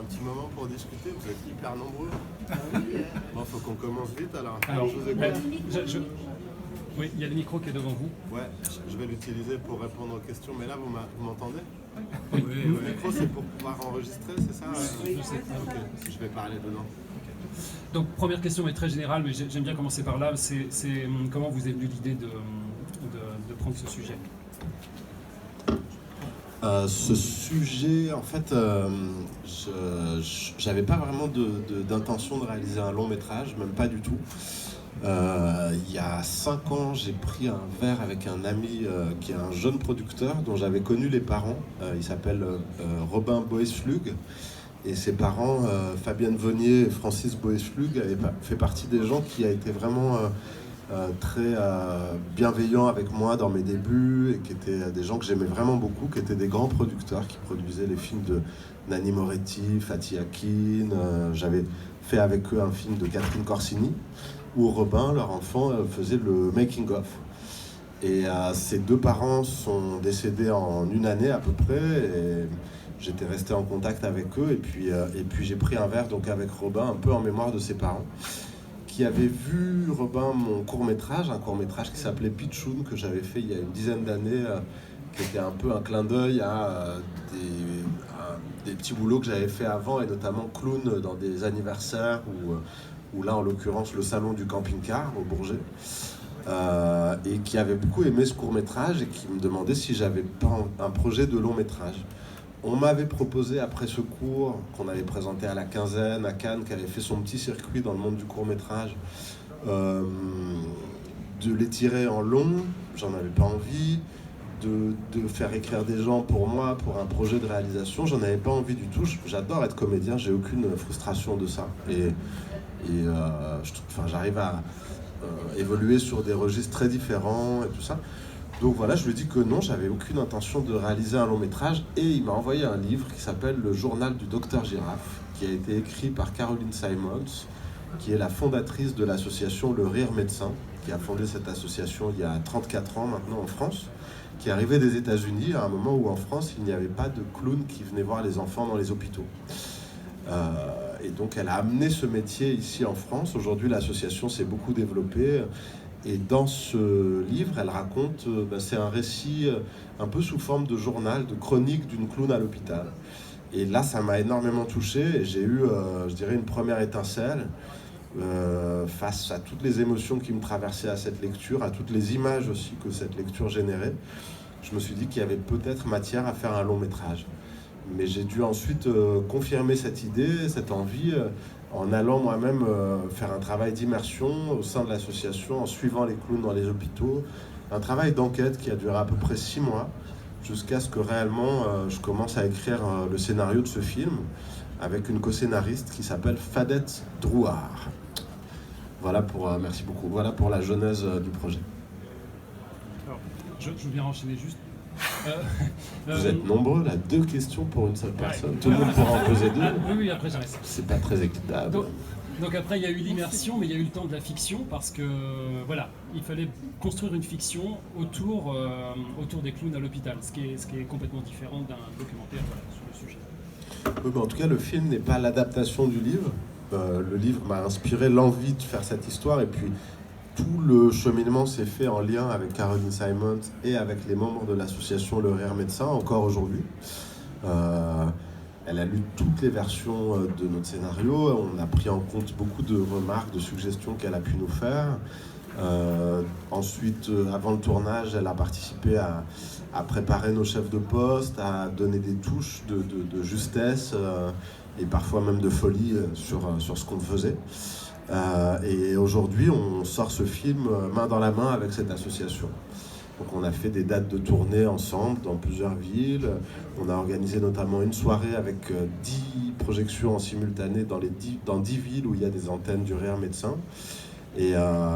un petit moment pour discuter, vous êtes hyper nombreux. Bon, faut qu'on commence vite alors. Alors, Je vous écoute. Oui, il y a le micro qui est devant vous. Ouais, je vais l'utiliser pour répondre aux questions, mais là vous m'entendez? Oui. Le micro c'est pour pouvoir enregistrer, c'est ça? Je sais. Ok, je vais parler dedans. Donc, première question est très générale, mais j'aime bien commencer par là. C'est comment vous est venue l'idée de prendre ce sujet? Ce sujet, en fait, j'avais pas vraiment d'intention de réaliser un long métrage, même pas du tout. Il y a 5 ans, j'ai pris un verre avec un ami qui est un jeune producteur dont j'avais connu les parents. Il s'appelle Robin Boesflug. Et ses parents, Fabienne Vonnier et Francis Boesflug, avaient fait partie des gens qui a été vraiment très bienveillants avec moi dans mes débuts et qui étaient des gens que j'aimais vraiment beaucoup, qui étaient des grands producteurs qui produisaient les films de Nanni Moretti, Fatih Akin. J'avais fait avec eux un film de Catherine Corsini où Robin, leur enfant, faisait le making-of. Et ses 2 parents sont décédés en une année à peu près. Et j'étais resté en contact avec eux. Et puis j'ai pris un verre donc, avec Robin, un peu en mémoire de ses parents, qui avait vu, Robin, mon court-métrage, un court-métrage qui s'appelait Pitchoun, que j'avais fait il y a une dizaine d'années, qui était un peu un clin d'œil à des petits boulots que j'avais fait avant, et notamment clown dans des anniversaires, ou là, en l'occurrence, le salon du camping-car au Bourget, et qui avait beaucoup aimé ce court-métrage et qui me demandait si j'avais pas un projet de long-métrage. On m'avait proposé, après ce cours, qu'on avait présenté à la Quinzaine, à Cannes, qui avait fait son petit circuit dans le monde du court-métrage, de l'étirer en long. J'en avais pas envie. De faire écrire des gens pour moi, pour un projet de réalisation, j'en avais pas envie du tout. J'adore être comédien, j'ai aucune frustration de ça. J'arrive à évoluer sur des registres très différents et tout ça. Donc voilà, je lui ai dit que non, j'avais aucune intention de réaliser un long métrage, et il m'a envoyé un livre qui s'appelle Le Journal du Docteur Girafe, qui a été écrit par Caroline Simons, qui est la fondatrice de l'association Le Rire Médecin, qui a fondé cette association il y a 34 ans maintenant en France, qui est arrivée des États-Unis à un moment où en France il n'y avait pas de clown qui venait voir les enfants dans les hôpitaux. Et donc elle a amené ce métier ici en France. Aujourd'hui l'association s'est beaucoup développée. Et dans ce livre, elle raconte, c'est un récit un peu sous forme de journal, de chronique d'une clown à l'hôpital. Et là, ça m'a énormément touché, et j'ai eu, je dirais, une première étincelle face à toutes les émotions qui me traversaient à cette lecture, à toutes les images aussi que cette lecture générait. Je me suis dit qu'il y avait peut-être matière à faire un long métrage. Mais j'ai dû ensuite confirmer cette idée, cette envie, en allant moi-même faire un travail d'immersion au sein de l'association, en suivant les clowns dans les hôpitaux. Un travail d'enquête qui a duré à peu près 6 mois, jusqu'à ce que réellement je commence à écrire le scénario de ce film, avec une co-scénariste qui s'appelle Fadette Drouard. Voilà pour, merci beaucoup, voilà pour la genèse du projet. Alors, je veux bien enchaîner juste. Vous êtes nombreux, là, 2 questions pour une seule personne. Tout le monde pourra en poser 2. Oui, après j'arrête. C'est pas très équitable. Donc après il y a eu l'immersion, mais il y a eu le temps de la fiction, parce que voilà, il fallait construire une fiction autour des clowns à l'hôpital, ce qui est complètement différent d'un documentaire sur le sujet. Oui, mais en tout cas, le film n'est pas l'adaptation du livre. Le livre m'a inspiré l'envie de faire cette histoire, et puis tout le cheminement s'est fait en lien avec Caroline Simons et avec les membres de l'association Le Rire Médecin, encore aujourd'hui. Elle a lu toutes les versions de notre scénario. On a pris en compte beaucoup de remarques, de suggestions qu'elle a pu nous faire. Ensuite, avant le tournage, elle a participé à préparer nos chefs de poste, à donner des touches de justesse et parfois même de folie sur ce qu'on faisait. Et aujourd'hui, on sort ce film main dans la main avec cette association. Donc on a fait des dates de tournée ensemble dans plusieurs villes. On a organisé notamment une soirée avec 10 projections en simultané dans 10 villes où il y a des antennes du Rire Médecin. Et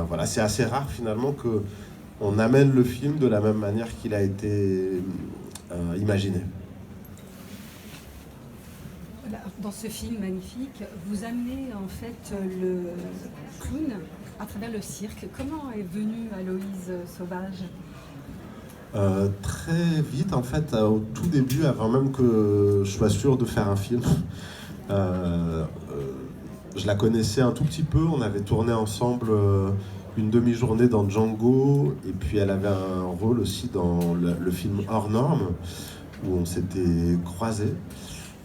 voilà, c'est assez rare finalement qu'on amène le film de la même manière qu'il a été imaginé. Dans ce film magnifique, vous amenez en fait le clown à travers le cirque. Comment est venue Aloïse Sauvage ? Très vite, en fait, au tout début, avant même que je sois sûr de faire un film, Je la connaissais un tout petit peu, on avait tourné ensemble une demi-journée dans Django, et puis elle avait un rôle aussi dans le film Hors Normes, où on s'était croisés.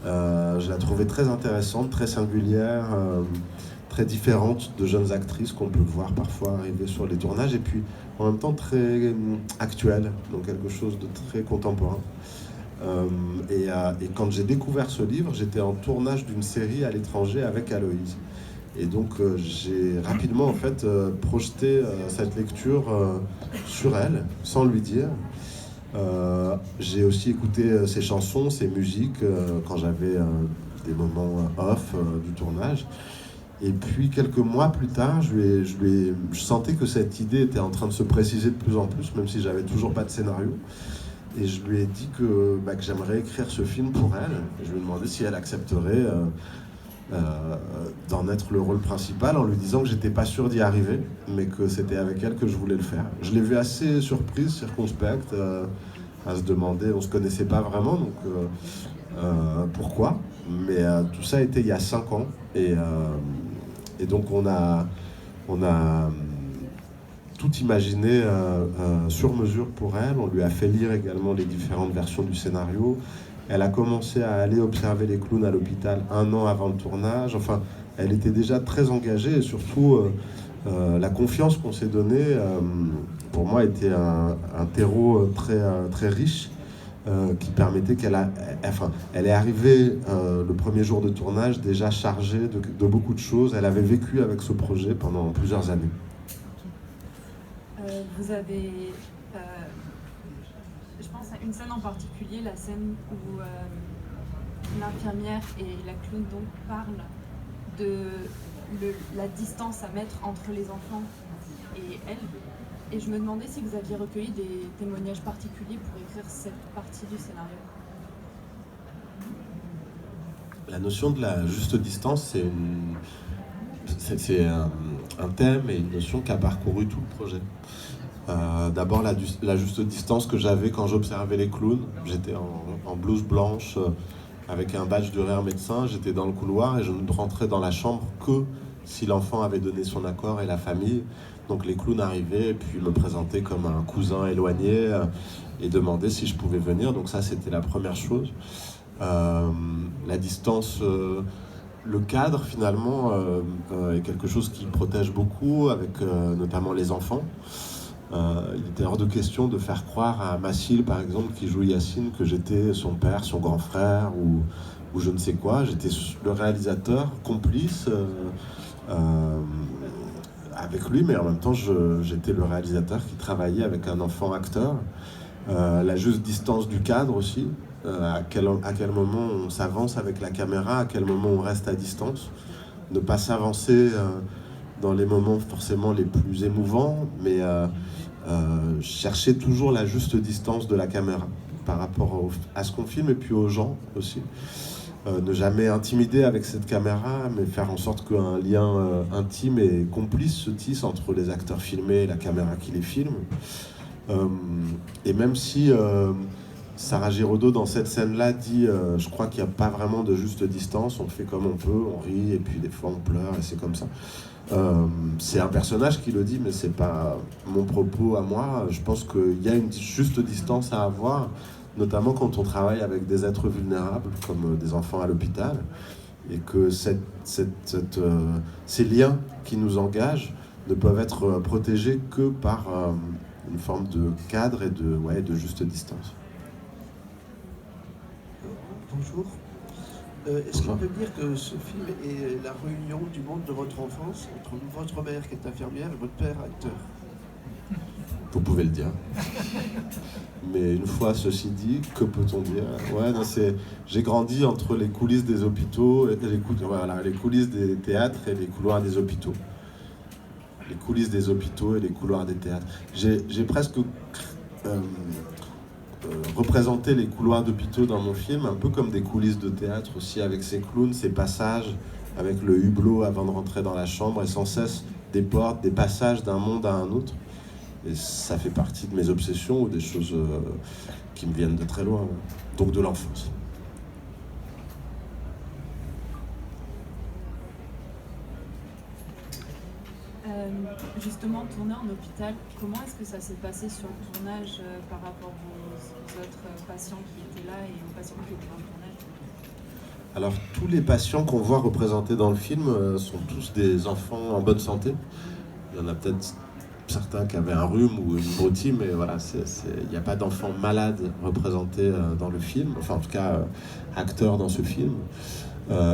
Je la trouvais très intéressante, très singulière, très différente de jeunes actrices qu'on peut voir parfois arriver sur les tournages, et puis en même temps très actuelle, donc quelque chose de très contemporain. Et quand j'ai découvert ce livre, j'étais en tournage d'une série à l'étranger avec Aloïse. Et donc j'ai rapidement en fait projeté cette lecture sur elle, sans lui dire. J'ai aussi écouté ses chansons, ses musiques quand j'avais des moments off du tournage. Et puis quelques mois plus tard, je sentais que cette idée était en train de se préciser de plus en plus, même si j'avais toujours pas de scénario. Et je lui ai dit que j'aimerais écrire ce film pour elle. Et je lui ai demandé si elle accepterait d'en être le rôle principal, en lui disant que j'étais pas sûr d'y arriver, mais que c'était avec elle que je voulais le faire. Je l'ai vue assez surprise, circonspecte, à se demander, on se connaissait pas vraiment, donc pourquoi. Mais tout ça a été il y a 5 ans, et donc on a tout imaginé sur mesure pour elle. On lui a fait lire également les différentes versions du scénario. Elle a commencé à aller observer les clowns à l'hôpital 1 an avant le tournage. Enfin, elle était déjà très engagée, et surtout la confiance qu'on s'est donnée, pour moi, était un terreau très riche, qui permettait elle est arrivée le premier jour de tournage déjà chargée de beaucoup de choses. Elle avait vécu avec ce projet pendant plusieurs années. Vous avez, je pense à une scène en particulier, la scène où l'infirmière et la clown donc parlent de la distance à mettre entre les enfants et elle. Et je me demandais si vous aviez recueilli des témoignages particuliers pour écrire cette partie du scénario. La notion de la juste distance, c'est un thème et une notion qui a parcouru tout le projet. D'abord la juste distance que j'avais quand j'observais les clowns. J'étais en blouse blanche avec un badge de rire médecin, j'étais dans le couloir et je ne rentrais dans la chambre que si l'enfant avait donné son accord, et la famille. Donc les clowns arrivaient et puis me présentaient comme un cousin éloigné et demandaient si je pouvais venir. Donc ça, c'était la première chose. La distance, le cadre finalement est quelque chose qui protège beaucoup, avec notamment les enfants. Il était hors de question de faire croire à Massil, par exemple, qui joue Yacine, que j'étais son père, son grand frère ou je ne sais quoi. J'étais le réalisateur, complice avec lui, mais en même temps j'étais le réalisateur qui travaillait avec un enfant acteur. La juste distance du cadre aussi, à quel moment on s'avance avec la caméra, à quel moment on reste à distance. Ne pas s'avancer dans les moments forcément les plus émouvants, mais chercher toujours la juste distance de la caméra par rapport à ce qu'on filme, et puis aux gens aussi. Ne jamais intimider avec cette caméra, mais faire en sorte qu'un lien intime et complice se tisse entre les acteurs filmés et la caméra qui les filme. Et même si Sarah Giraudot, dans cette scène-là, dit je crois qu'il n'y a pas vraiment de juste distance, on fait comme on peut, on rit, et puis des fois on pleure, et c'est comme ça. C'est un personnage qui le dit, mais c'est pas mon propos à moi. Je pense qu'il y a une juste distance à avoir, notamment quand on travaille avec des êtres vulnérables, comme des enfants à l'hôpital, et que ces liens qui nous engagent ne peuvent être protégés que par une forme de cadre et de juste distance. Bonjour. Est-ce qu'on peut dire que ce film est la réunion du monde de votre enfance entre votre mère qui est infirmière et votre père acteur? Vous pouvez le dire. Mais une fois ceci dit, que peut-on dire? Ouais, non, j'ai grandi entre les coulisses des hôpitaux, les coulisses des théâtres et les couloirs des hôpitaux. Les coulisses des hôpitaux et les couloirs des théâtres. J'ai presque représenté les couloirs d'hôpitaux dans mon film, un peu comme des coulisses de théâtre aussi, avec ces clowns, ces passages, avec le hublot avant de rentrer dans la chambre, et sans cesse des portes, des passages d'un monde à un autre. Et ça fait partie de mes obsessions ou des choses qui me viennent de très loin, donc de l'enfance. Justement, tourner en hôpital, comment est-ce que ça s'est passé sur le tournage par rapport aux autres patients qui étaient là et aux patients qui étaient dans le tournage? Alors, tous les patients qu'on voit représentés dans le film sont tous des enfants en bonne santé. Il y en a peut-être certains qui avaient un rhume ou une broutille, mais voilà, il n'y a pas d'enfants malades représentés dans le film, enfin en tout cas acteurs dans ce film.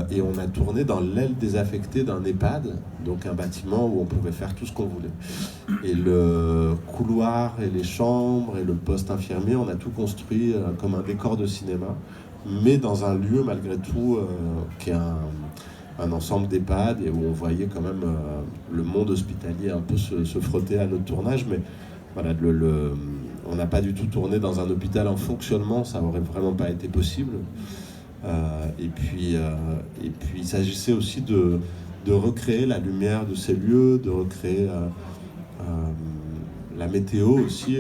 Et on a tourné dans l'aile désaffectée d'un EHPAD, donc un bâtiment où on pouvait faire tout ce qu'on voulait. Et le couloir et les chambres et le poste infirmier, on a tout construit comme un décor de cinéma, mais dans un lieu malgré tout qui est un ensemble d'EHPAD et où on voyait quand même le monde hospitalier un peu se frotter à notre tournage. Mais voilà, on n'a pas du tout tourné dans un hôpital en fonctionnement, ça aurait vraiment pas été possible. Et puis il s'agissait aussi de recréer la lumière de ces lieux, de recréer la météo aussi,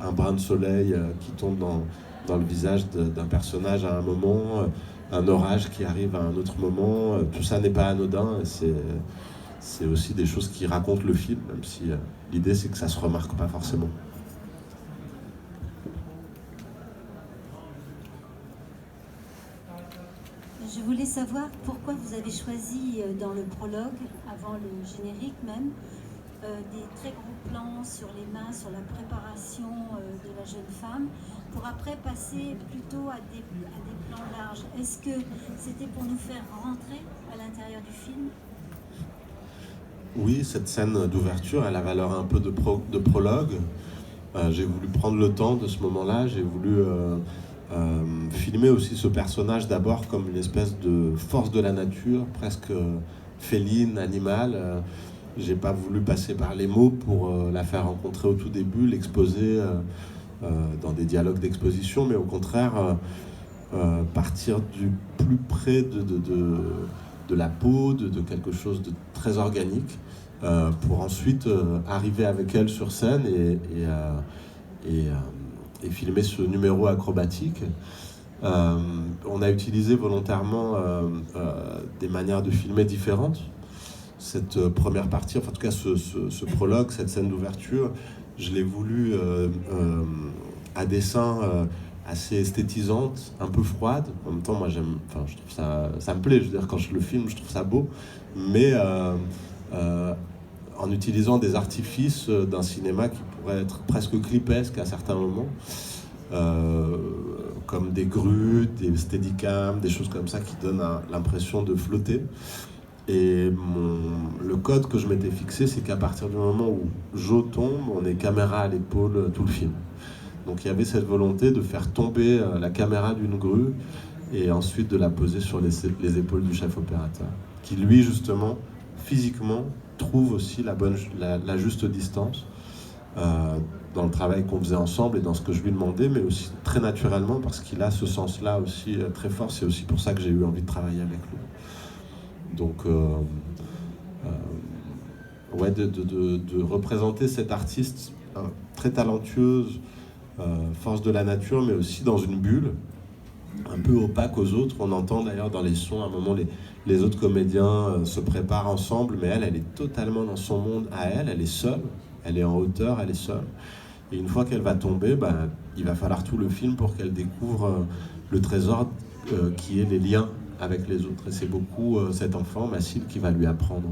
un brin de soleil qui tombe dans le visage d'un personnage à un moment, un orage qui arrive à un autre moment. Tout ça n'est pas anodin, et c'est aussi des choses qui racontent le film, même si l'idée c'est que ça se remarque pas forcément. Je voulais savoir pourquoi vous avez choisi dans le prologue, avant le générique même, des très gros plans sur les mains, sur la préparation de la jeune femme, pour après passer plutôt à des plans larges. Est-ce que c'était pour nous faire rentrer à l'intérieur du film? Oui, cette scène d'ouverture, elle a valeur un peu de prologue. J'ai voulu prendre le temps de ce moment-là, j'ai voulu filmer aussi ce personnage d'abord comme une espèce de force de la nature, presque féline, animale. J'ai pas voulu passer par les mots pour la faire rencontrer au tout début, l'exposer dans des dialogues d'exposition, mais au contraire partir du plus près de la peau, de quelque chose de très organique, pour ensuite arriver avec elle sur scène et filmer ce numéro acrobatique. On a utilisé volontairement des manières de filmer différentes. Cette première partie, enfin en tout cas ce prologue, cette scène d'ouverture, je l'ai voulu à dessin assez esthétisante, un peu froide. En même temps, moi j'aime, enfin je trouve ça me plaît. Je veux dire, quand je le filme, je trouve ça beau, mais en utilisant des artifices d'un cinéma qui pourrait être presque clipesque à certains moments, comme des grues, des steadicams, des choses comme ça qui donnent l'impression de flotter. Et le code que je m'étais fixé, c'est qu'à partir du moment où Jo tombe, on est caméra à l'épaule tout le film. Donc il y avait cette volonté de faire tomber la caméra d'une grue et ensuite de la poser sur les épaules du chef opérateur, qui lui justement, physiquement, trouve aussi la juste distance dans le travail qu'on faisait ensemble et dans ce que je lui demandais, mais aussi très naturellement parce qu'il a ce sens-là aussi très fort. C'est aussi pour ça que j'ai eu envie de travailler avec lui. Donc, ouais, de représenter cette artiste très talentueuse, force de la nature, mais aussi dans une bulle, un peu opaque aux autres. On entend d'ailleurs dans les sons, à un moment, les autres comédiens se préparent ensemble, mais elle est totalement dans son monde à elle est seule, elle est en hauteur, elle est seule. Et une fois qu'elle va tomber, il va falloir tout le film pour qu'elle découvre le trésor qui est les liens avec les autres. Et c'est beaucoup cet enfant, Mathilde, qui va lui apprendre.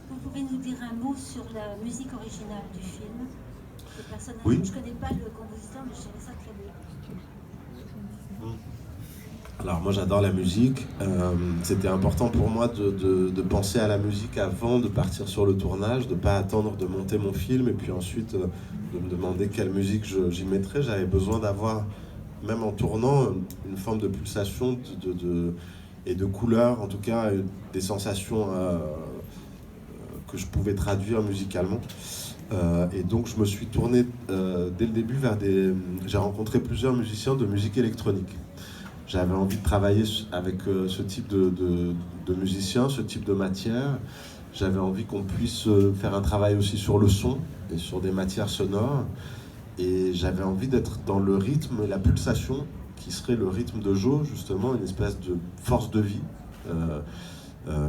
Vous pouvez nous dire un mot sur la musique originale du film? Personnellement, oui. Je ne connais pas le compositeur, mais je trouvais ça très beau. Alors moi j'adore la musique. C'était important pour moi de penser à la musique avant de partir sur le tournage, de ne pas attendre de monter mon film et puis ensuite de me demander quelle musique j'y mettrais. J'avais besoin d'avoir, même en tournant, une forme de pulsation et de couleur, en tout cas des sensations que je pouvais traduire musicalement. Et donc je me suis tourné dès le début vers j'ai rencontré plusieurs musiciens de musique électronique. J'avais envie de travailler avec ce type de musiciens, ce type de matière. J'avais envie qu'on puisse faire un travail aussi sur le son et sur des matières sonores. Et j'avais envie d'être dans le rythme et la pulsation qui serait le rythme de Jo, justement, une espèce de force de vie.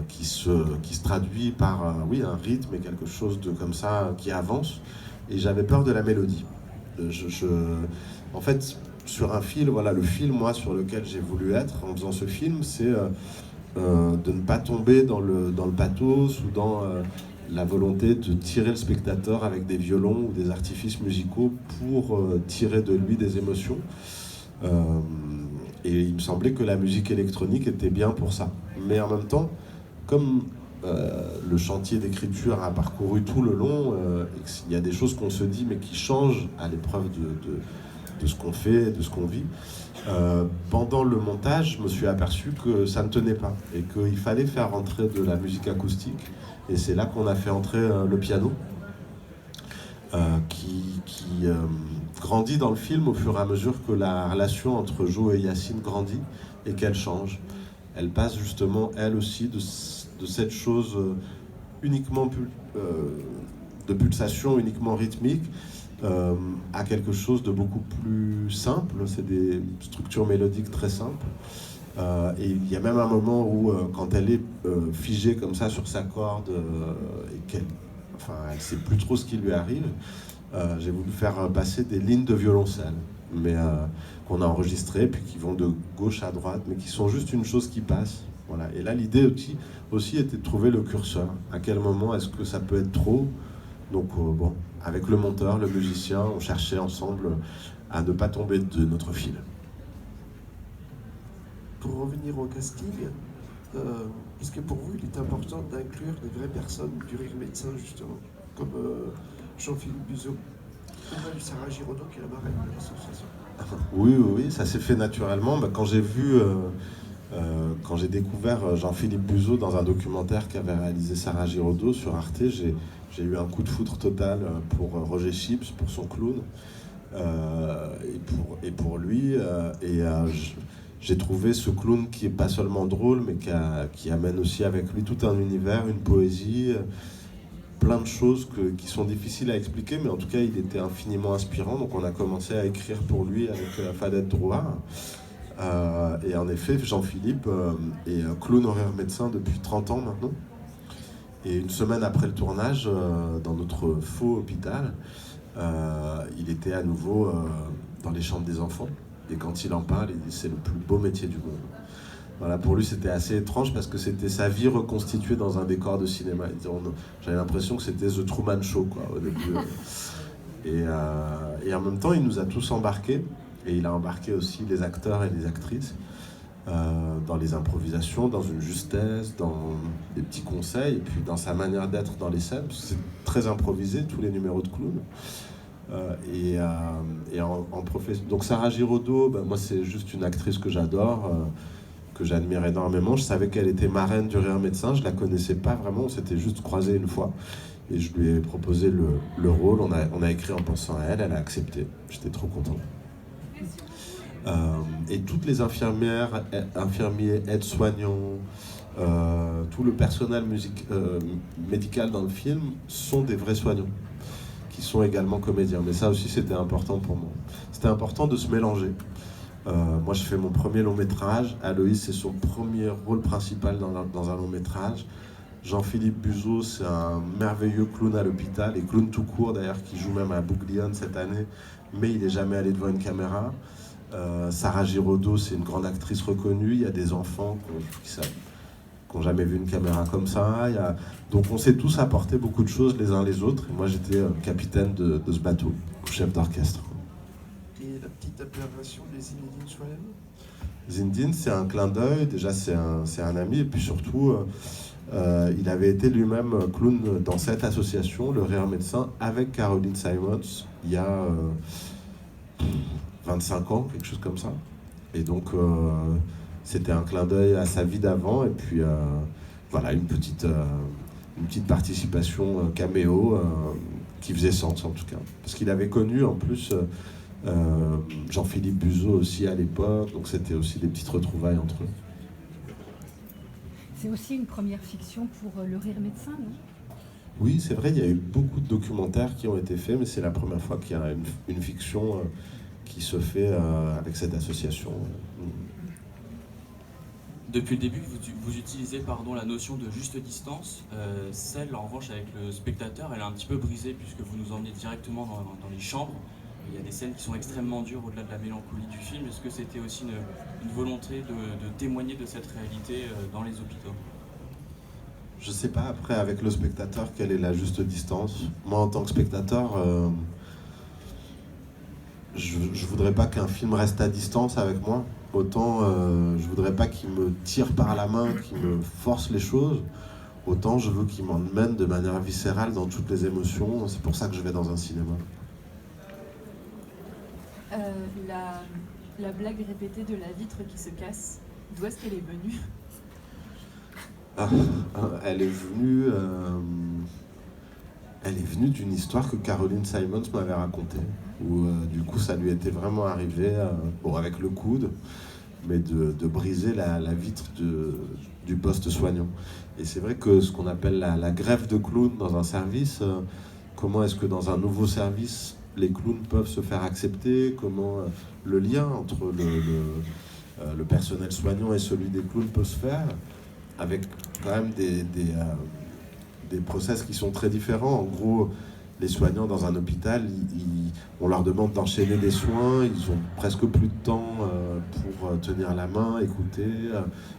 qui se traduit par oui, un rythme et quelque chose de comme ça qui avance. Et j'avais peur de la mélodie. En fait, sur un fil, voilà, le fil, moi, sur lequel j'ai voulu être en faisant ce film, c'est de ne pas tomber dans le pathos ou dans la volonté de tirer le spectateur avec des violons ou des artifices musicaux pour tirer de lui des émotions. Et il me semblait que la musique électronique était bien pour ça. Mais en même temps, comme le chantier d'écriture a parcouru tout le long, il y a des choses qu'on se dit mais qui changent à l'épreuve de ce qu'on fait, de ce qu'on vit. Pendant le montage, je me suis aperçu que ça ne tenait pas et qu'il fallait faire entrer de la musique acoustique. Et c'est là qu'on a fait entrer le piano, qui grandit dans le film au fur et à mesure que la relation entre Jo et Yacine grandit et qu'elle change. Elle passe justement, elle aussi, de cette chose uniquement de pulsation uniquement rythmique à quelque chose de beaucoup plus simple. C'est des structures mélodiques très simples. Et il y a même un moment où, quand elle est figée comme ça sur sa corde et qu'elle ne sait plus trop ce qui lui arrive, j'ai voulu faire passer des lignes de violoncelle, mais qu'on a enregistrées, puis qui vont de gauche à droite, mais qui sont juste une chose qui passe. Voilà. Et là, l'idée aussi était de trouver le curseur. À quel moment est-ce que ça peut être trop ? Donc, bon, avec le monteur, le musicien, on cherchait ensemble à ne pas tomber de notre fil. Pour revenir au casting, est-ce que pour vous, il est important d'inclure des vraies personnes du rire médecin, justement, comme Jean-Philippe Buzot, ou même Sarah Giraudot, qui est la marraine de l'association? Oui, ça s'est fait naturellement. Quand j'ai découvert Jean-Philippe Buzot dans un documentaire qu'avait réalisé Sarah Giraudot sur Arte, j'ai eu un coup de foudre total pour Roger Chips, pour son clown, et pour lui. J'ai trouvé ce clown qui est pas seulement drôle, mais qui amène aussi avec lui tout un univers, une poésie, plein de choses qui sont difficiles à expliquer, mais en tout cas, il était infiniment inspirant. Donc on a commencé à écrire pour lui avec Fadette Drouard. Et en effet, Jean-Philippe est clown horaire médecin depuis 30 ans maintenant. Et une semaine après le tournage, dans notre faux hôpital, il était à nouveau dans les chambres des enfants. Et quand il en parle, il dit c'est le plus beau métier du monde. Voilà, pour lui, c'était assez étrange parce que c'était sa vie reconstituée dans un décor de cinéma. J'avais l'impression que c'était The Truman Show, quoi, au début. Et en même temps, il nous a tous embarqués. Et il a embarqué aussi les acteurs et les actrices dans les improvisations, dans une justesse, dans des petits conseils, et puis dans sa manière d'être dans les scènes, parce que c'est très improvisé, tous les numéros de clown. Donc Sarah Giraudot, moi c'est juste une actrice que j'adore, que j'admire énormément. Je savais qu'elle était marraine du Rire Médecin, je la connaissais pas vraiment, on s'était juste croisés une fois. Et je lui ai proposé le rôle, on a écrit en pensant à elle, elle a accepté. J'étais trop content. Et toutes les infirmières, infirmiers, aides-soignants, tout le personnel médical dans le film sont des vrais soignants, qui sont également comédiens. Mais ça aussi, c'était important pour moi. C'était important de se mélanger. Moi, je fais mon premier long métrage. Aloïs, c'est son premier rôle principal dans un long métrage. Jean-Philippe Buzot, c'est un merveilleux clown à l'hôpital, et clown tout court d'ailleurs, qui joue même à Bouglione cette année, mais il n'est jamais allé devant une caméra. Sarah Giraudot, c'est une grande actrice reconnue. Il y a des enfants qui n'ont jamais vu une caméra comme ça. Donc on s'est tous apporté beaucoup de choses les uns les autres. Et moi, j'étais capitaine de ce bateau, chef d'orchestre. Et la petite appellation des Zinedine Soilem? Zinedine, c'est un clin d'œil. Déjà, c'est un ami. Et puis surtout, il avait été lui-même clown dans cette association, le Rire Médecin, avec Caroline Simons, il y a 25 ans, quelque chose comme ça. Et donc, c'était un clin d'œil à sa vie d'avant. Et puis, voilà, une petite participation caméo qui faisait sens, en tout cas. Parce qu'il avait connu, en plus, Jean-Philippe Buzot aussi à l'époque. Donc, c'était aussi des petites retrouvailles entre eux. C'est aussi une première fiction pour le Rire Médecin, non ? Oui, c'est vrai, il y a eu beaucoup de documentaires qui ont été faits, mais c'est la première fois qu'il y a une fiction qui se fait avec cette association. Depuis le début, vous utilisez la notion de juste distance. Celle, en revanche, avec le spectateur, elle est un petit peu brisée puisque vous nous emmenez directement dans les chambres. Il y a des scènes qui sont extrêmement dures au-delà de la mélancolie du film. Est-ce que c'était aussi une volonté de témoigner de cette réalité dans les hôpitaux? Je sais pas, après, avec le spectateur, quelle est la juste distance. Moi, en tant que spectateur, je voudrais pas qu'un film reste à distance avec moi. Autant je voudrais pas qu'il me tire par la main, qu'il me force les choses. Autant je veux qu'il m'emmène de manière viscérale dans toutes les émotions. C'est pour ça que je vais dans un cinéma. La blague répétée de la vitre qui se casse, d'où est-ce qu'elle est venue? Elle est venue d'une histoire que Caroline Simons m'avait racontée, où du coup ça lui était vraiment arrivé, avec le coude, mais de briser la vitre du poste soignant. Et c'est vrai que ce qu'on appelle la greffe de clowns dans un service, comment est-ce que dans un nouveau service les clowns peuvent se faire accepter, comment le lien entre le personnel soignant et celui des clowns peut se faire, avec quand même des process qui sont très différents. En gros, les soignants dans un hôpital, on leur demande d'enchaîner des soins, ils ont presque plus de temps pour tenir la main, écouter,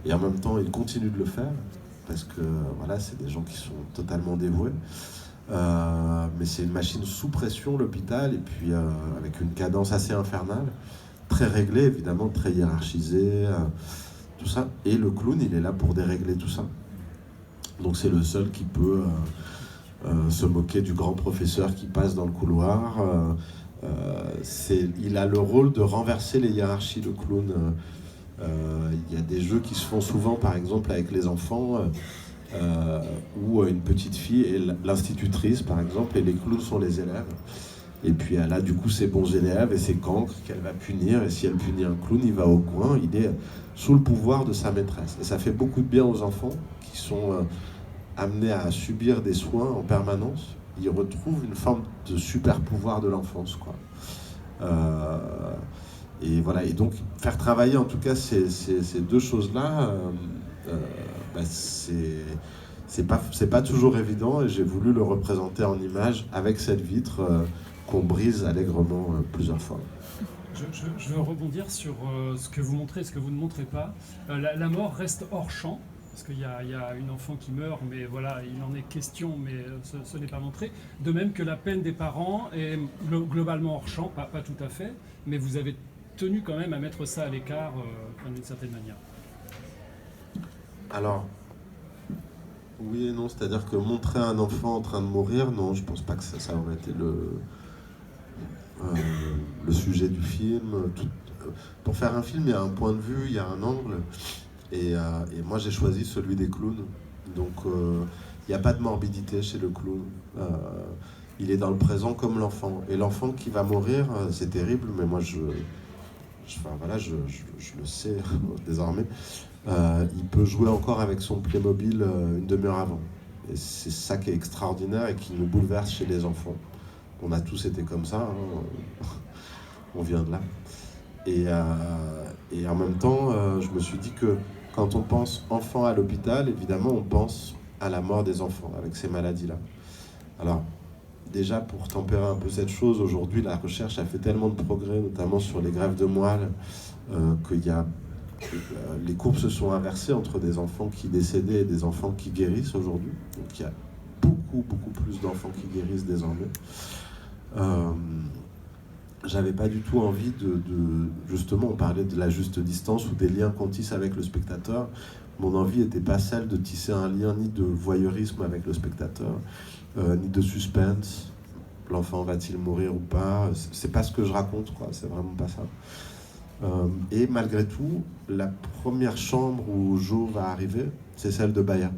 et en même temps ils continuent de le faire, parce que voilà, c'est des gens qui sont totalement dévoués. Mais c'est une machine sous pression, l'hôpital, et puis avec une cadence assez infernale, très réglée évidemment, très hiérarchisée, tout ça. Et le clown, il est là pour dérégler tout ça. Donc c'est le seul qui peut se moquer du grand professeur qui passe dans le couloir. Il a le rôle de renverser les hiérarchies, le clown. Il y a des jeux qui se font souvent, par exemple avec les enfants, où une petite fille est l'institutrice, par exemple, et les clowns sont les élèves. Et puis elle a du coup ses bons élèves et ses cancres qu'elle va punir. Et si elle punit un clown, il va au coin, il est sous le pouvoir de sa maîtresse. Et ça fait beaucoup de bien aux enfants qui sont amenés à subir des soins en permanence. Ils retrouvent une forme de super pouvoir de l'enfance, quoi. Et voilà. Et donc faire travailler en tout cas ces deux choses-là, c'est pas toujours évident. Et j'ai voulu le représenter en image avec cette vitre qu'on brise allègrement plusieurs fois. Je veux rebondir sur ce que vous montrez et ce que vous ne montrez pas. La mort reste hors champ, parce qu'il y a une enfant qui meurt, mais voilà, il en est question, mais ce n'est pas montré. De même que la peine des parents est globalement hors champ, pas tout à fait, mais vous avez tenu quand même à mettre ça à l'écart d'une certaine manière. Alors, oui et non, c'est-à-dire que montrer un enfant en train de mourir, non, je pense pas que ça aurait été le sujet du film. Pour faire un film, il y a un point de vue, il y a un angle, et moi j'ai choisi celui des clowns. Donc il n'y a pas de morbidité chez le clown. Il est dans le présent comme l'enfant. Et l'enfant qui va mourir, c'est terrible, mais moi je le sais désormais. Il peut jouer encore avec son Playmobil une demi-heure avant. Et c'est ça qui est extraordinaire et qui nous bouleverse chez les enfants. On a tous été comme ça, hein. On vient de là. Et en même temps, je me suis dit que quand on pense enfant à l'hôpital, évidemment, on pense à la mort des enfants avec ces maladies-là. Alors, déjà, pour tempérer un peu cette chose, aujourd'hui, la recherche a fait tellement de progrès, notamment sur les greffes de moelle, les courbes se sont inversées entre des enfants qui décédaient et des enfants qui guérissent aujourd'hui. Donc il y a beaucoup plus d'enfants qui guérissent désormais. J'avais pas du tout envie justement, on parlait de la juste distance ou des liens qu'on tisse avec le spectateur. Mon envie n'était pas celle de tisser un lien ni de voyeurisme avec le spectateur, ni de suspense. L'enfant va-t-il mourir ou pas? C'est pas ce que je raconte, quoi. C'est vraiment pas ça. Et malgré tout, la première chambre où Jo va arriver, c'est celle de Baya.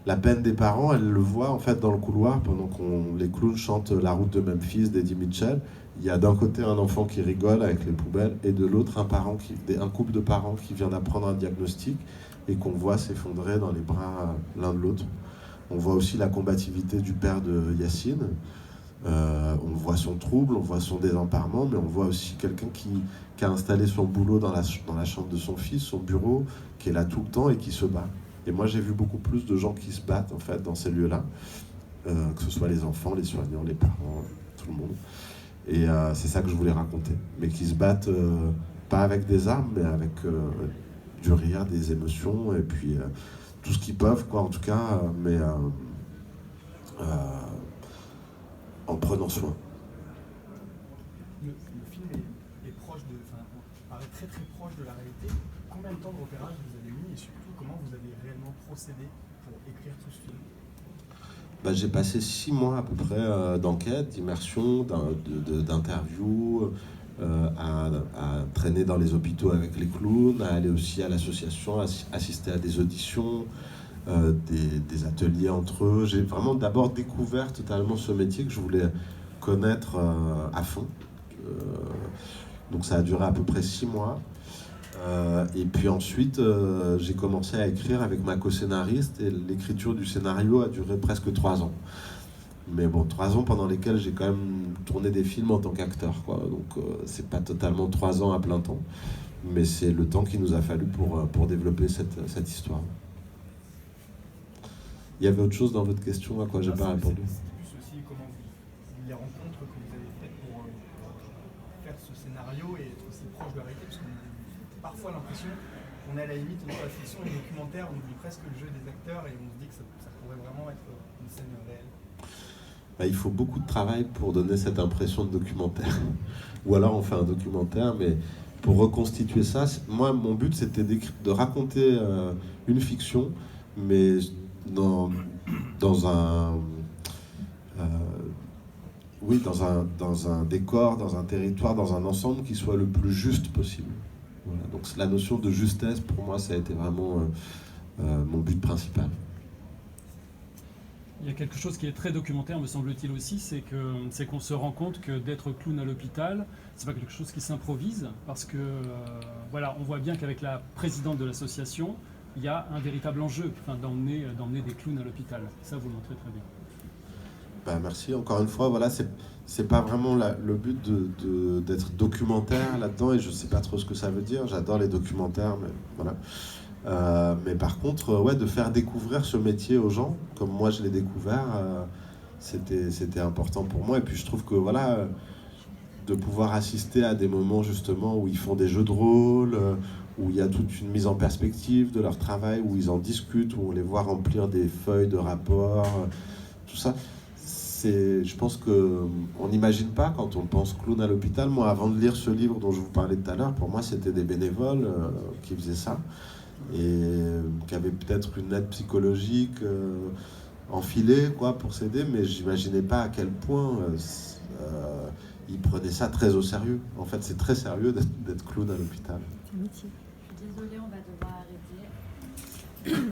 La peine des parents, elle le voit en fait dans le couloir pendant que les clowns chantent La route de Memphis d'Eddie Mitchell. Il y a d'un côté un enfant qui rigole avec les poubelles et de l'autre un couple de parents qui vient d'apprendre un diagnostic et qu'on voit s'effondrer dans les bras l'un de l'autre. On voit aussi la combativité du père de Yacine. On voit son trouble, on voit son désemparement, mais on voit aussi quelqu'un qui a installé son boulot dans la chambre de son fils, son bureau, qui est là tout le temps et qui se bat. Et moi, j'ai vu beaucoup plus de gens qui se battent en fait dans ces lieux-là, que ce soit les enfants, les soignants, les parents, tout le monde. Et c'est ça que je voulais raconter. Mais qui se battent pas avec des armes, mais avec du rire, des émotions, et puis tout ce qu'ils peuvent, quoi, en tout cas, mais en prenant soin. Le film est proche paraît très très proche de la réalité. Combien de temps de repérage vous avez mis et surtout comment vous avez réellement procédé pour écrire tout ce film? J'ai passé 6 mois à peu près d'enquête, d'immersion, d'interviews, à traîner dans les hôpitaux avec les clowns, à aller aussi à l'association, assister à des auditions, des ateliers entre eux. J'ai vraiment d'abord découvert totalement ce métier que je voulais connaître à fond. Donc ça a duré à peu près 6 mois. Et puis ensuite, j'ai commencé à écrire avec ma co-scénariste et l'écriture du scénario a duré presque 3 ans. Mais bon, 3 ans pendant lesquels j'ai quand même tourné des films en tant qu'acteur, quoi. Donc c'est pas totalement 3 ans à plein temps, mais c'est le temps qu'il nous a fallu pour développer cette histoire. Il y avait autre chose dans votre question à quoi j'ai pas répondu? C'est plus aussi comment les rencontres que vous avez faites pour faire ce scénario et être aussi proche de la réalité, parce qu'on a parfois l'impression qu'on est à la limite entre la fiction et le documentaire, on oublie presque le jeu des acteurs et on se dit que ça pourrait vraiment être une scène réelle. Il faut beaucoup de travail pour donner cette impression de documentaire. Ou alors on fait un documentaire, mais pour reconstituer ça, moi mon but c'était de raconter une fiction, mais dans un décor, dans un territoire, dans un ensemble qui soit le plus juste possible. Voilà. Donc la notion de justesse, pour moi, ça a été vraiment mon but principal. Il y a quelque chose qui est très documentaire, me semble-t-il aussi, c'est qu'on se rend compte que d'être clown à l'hôpital, c'est pas quelque chose qui s'improvise, parce que voilà, on voit bien qu'avec la présidente de l'association, il y a un véritable enjeu, d'emmener des clowns à l'hôpital. Ça, vous le montrez très bien. Merci. Encore une fois, voilà, c'est pas vraiment le but d'être documentaire là-dedans, et je sais pas trop ce que ça veut dire. J'adore les documentaires, mais voilà. Mais par contre, de faire découvrir ce métier aux gens, comme moi je l'ai découvert, c'était important pour moi. Et puis je trouve que voilà, de pouvoir assister à des moments justement où ils font des jeux de rôle, où il y a toute une mise en perspective de leur travail, où ils en discutent, où on les voit remplir des feuilles de rapports, tout ça. Je pense qu'on n'imagine pas quand on pense clown à l'hôpital. Moi, avant de lire ce livre dont je vous parlais tout à l'heure, pour moi c'était des bénévoles qui faisaient ça, et qui avait peut-être une aide psychologique enfilée, quoi, pour s'aider, mais j'imaginais pas à quel point ils prenaient ça très au sérieux. En fait, c'est très sérieux d'être clown à l'hôpital. C'est un métier. Désolée, on va devoir arrêter.